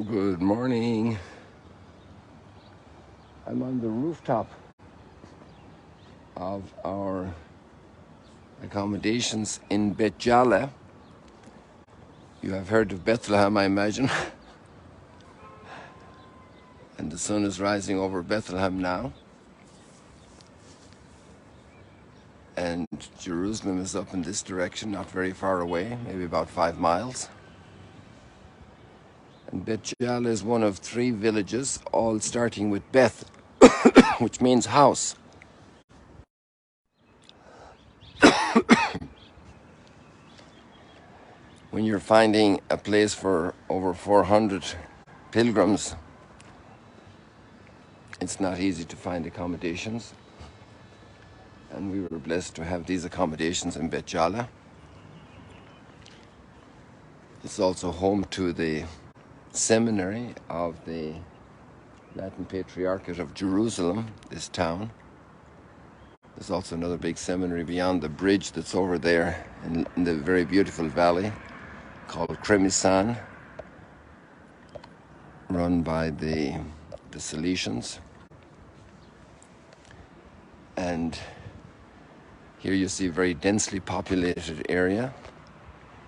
Good morning. I'm on the rooftop of our accommodations in Beit Jala. You have heard of Bethlehem, I imagine. And the sun is rising over Bethlehem now. And Jerusalem is up in this direction, not very far away, maybe about 5 miles. And Beit Jala is one of 3 villages, all starting with Beth, which means house. When you're finding a place for over 400 pilgrims, it's not easy to find accommodations. And we were blessed to have these accommodations in Beit Jala. It's also home to the seminary of the Latin Patriarchate of Jerusalem, this town. There's also another big seminary beyond the bridge that's over there in the very beautiful valley called Cremisan, run by the Salesians. And here you see a very densely populated area.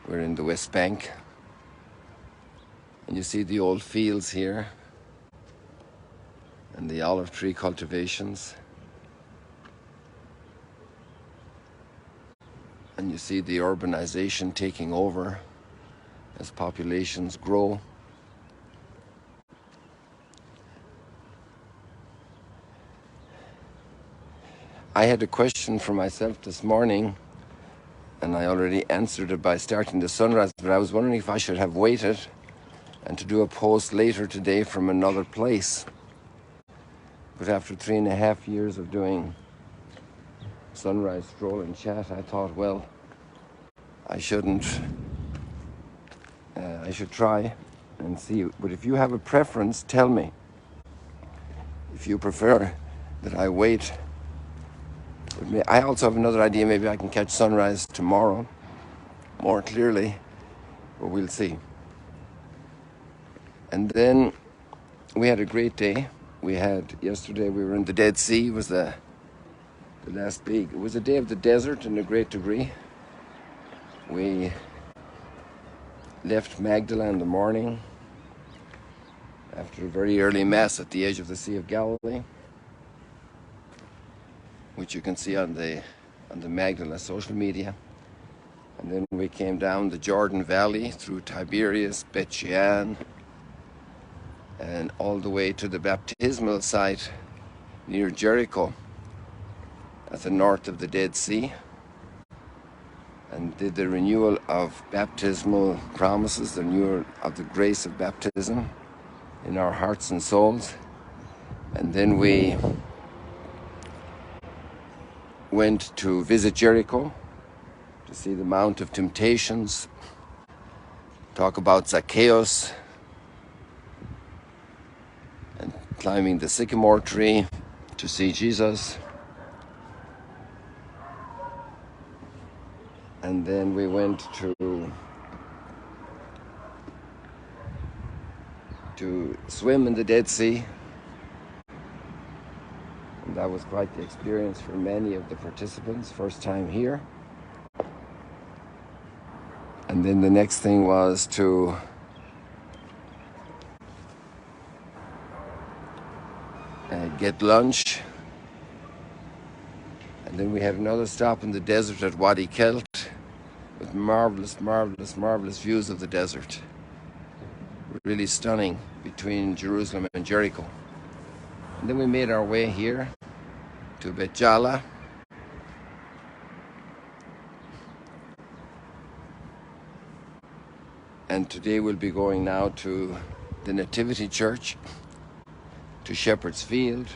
We're in the West Bank. And you see the old fields here and the olive tree cultivations. And you see the urbanization taking over as populations grow. I had a question for myself this morning, and I already answered it by starting the sunrise, but I was wondering if I should have waited and to do a post later today from another place. But after 3.5 years of doing sunrise stroll and chat, I thought, well, I should try and see. But if you have a preference, tell me. If you prefer that I wait. I also have another idea. Maybe I can catch sunrise tomorrow more clearly, but we'll see. And then we had a great day. Yesterday we were in the Dead Sea. It was it was a day of the desert in a great degree. We left Magdala in the morning after a very early mass at the edge of the Sea of Galilee, which you can see on the Magdala social media. And then we came down the Jordan Valley through Tiberias, Beit Jala, and all the way to the baptismal site near Jericho at the north of the Dead Sea, and did the renewal of baptismal promises, the renewal of the grace of baptism in our hearts and souls. And then we went to visit Jericho to see the Mount of Temptations, talk about Zacchaeus, and climbing the sycamore tree to see Jesus. And then we went to swim in the Dead Sea. And that was quite the experience for many of the participants, first time here. And then the next thing was to get lunch. And then we had another stop in the desert at Wadi Kelt with marvelous, marvelous, marvelous views of the desert. Really stunning between Jerusalem and Jericho. And then we made our way here to Beit Jala. And today we'll be going now to the Nativity Church, to Shepherd's Field,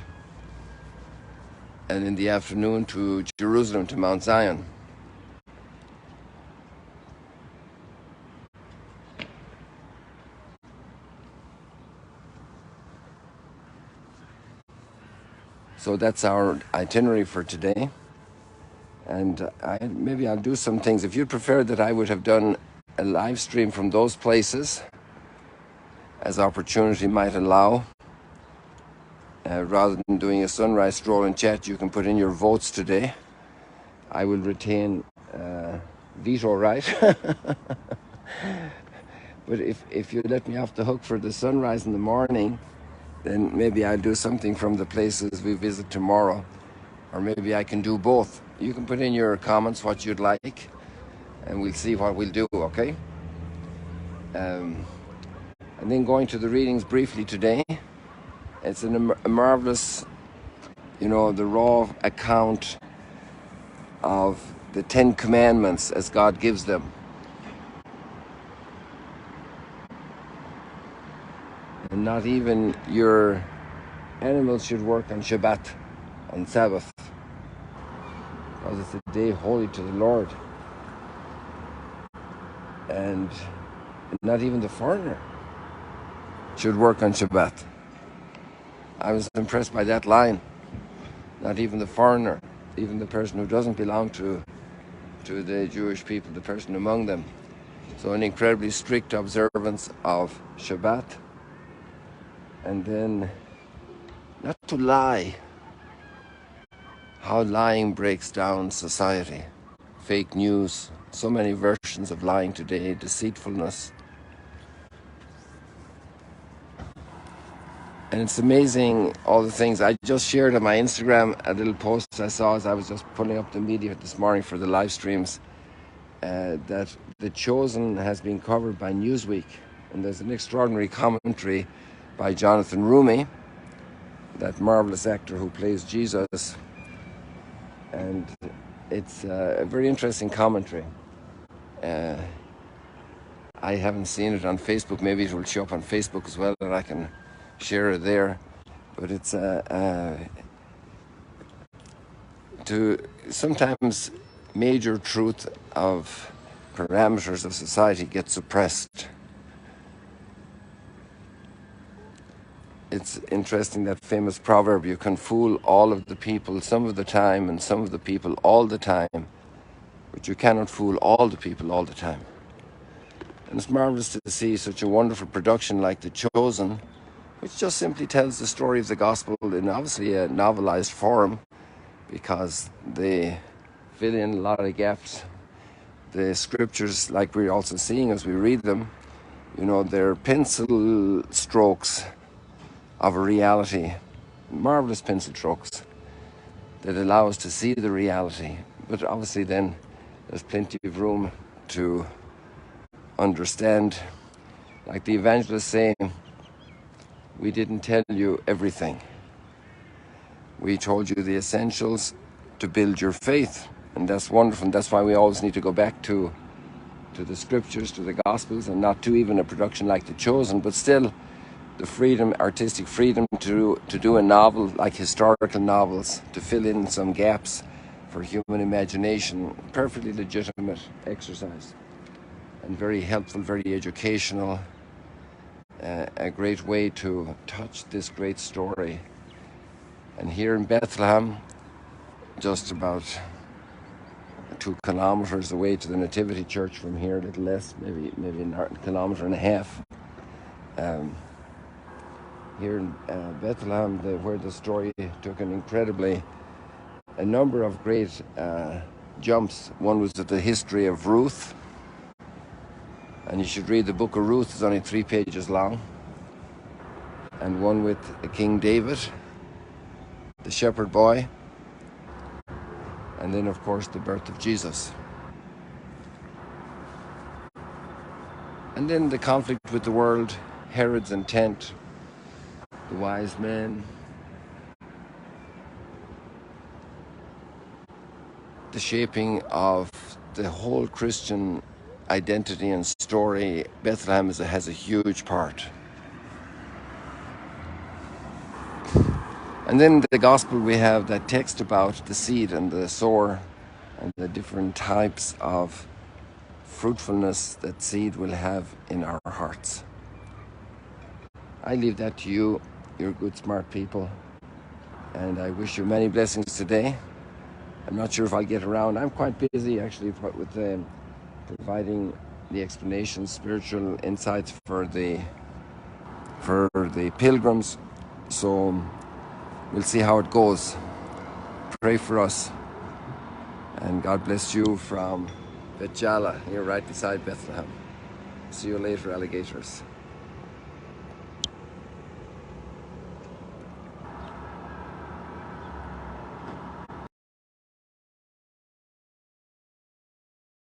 and in the afternoon to Jerusalem, to Mount Zion. So that's our itinerary for today. And maybe I'll do some things. If you'd prefer that I would have done a live stream from those places, as opportunity might allow. Rather than doing a sunrise stroll and chat, you can put in your votes today. I will retain veto right. But if you let me off the hook for the sunrise in the morning, then maybe I'll do something from the places we visit tomorrow. Or maybe I can do both. You can put in your comments what you'd like, and we'll see what we'll do, okay? And then going to the readings briefly today. It's a marvelous, the raw account of the 10 commandments as God gives them. And not even your animals should work on Shabbat, on Sabbath, because it's a day holy to the Lord. And not even the foreigner should work on Shabbat. I was impressed by that line. Not even the foreigner, even the person who doesn't belong to the Jewish people, the person among them. So an incredibly strict observance of Shabbat. And then not to lie. How lying breaks down society. Fake news, so many versions of lying today, deceitfulness. And it's amazing all the things. I just shared on my Instagram a little post I saw as I was just pulling up the media this morning for the live streams, that The Chosen has been covered by Newsweek. And there's an extraordinary commentary by Jonathan Rumi, that marvelous actor who plays Jesus. And it's a very interesting commentary. I haven't seen it on Facebook. Maybe it will show up on Facebook as well, and I can share it there. But it's to sometimes major truth of parameters of society get suppressed. It's interesting, that famous proverb, you can fool all of the people some of the time and some of the people all the time, but you cannot fool all the people all the time. And it's marvelous to see such a wonderful production like The Chosen, which just simply tells the story of the gospel in obviously a novelized form, because they fill in a lot of gaps. The scriptures, like we're also seeing as we read them, they're pencil strokes of a reality, marvelous pencil strokes that allow us to see the reality. But obviously then there's plenty of room to understand. Like the evangelist saying, we didn't tell you everything. We told you the essentials to build your faith. And that's wonderful. And that's why we always need to go back to the scriptures, to the gospels, and not to even a production like The Chosen, but still the freedom, artistic freedom to do a novel like historical novels, to fill in some gaps for human imagination. Perfectly legitimate exercise and very helpful, very educational, a great way to touch this great story. And here in Bethlehem, just about 2 kilometers away to the Nativity Church from here, a little less, maybe a kilometer and a half. Here in Bethlehem, where the story took a number of great jumps. One was the history of Ruth, and you should read the book of Ruth. It's only 3 pages long. And one with King David, the shepherd boy, and then of course the birth of Jesus. And then the conflict with the world, Herod's intent, the wise men, the shaping of the whole Christian identity and story. Bethlehem has a huge part. And then the gospel, we have that text about the seed and the sower and the different types of fruitfulness that seed will have in our hearts. I leave that to you. You're good, smart people. And I wish you many blessings today. I'm not sure if I'll get around. I'm quite busy actually with providing the explanations, spiritual insights for the for the pilgrims. So we'll see how it goes. Pray for us. And God bless you from Beit Jala, here right beside Bethlehem. See you later, alligators.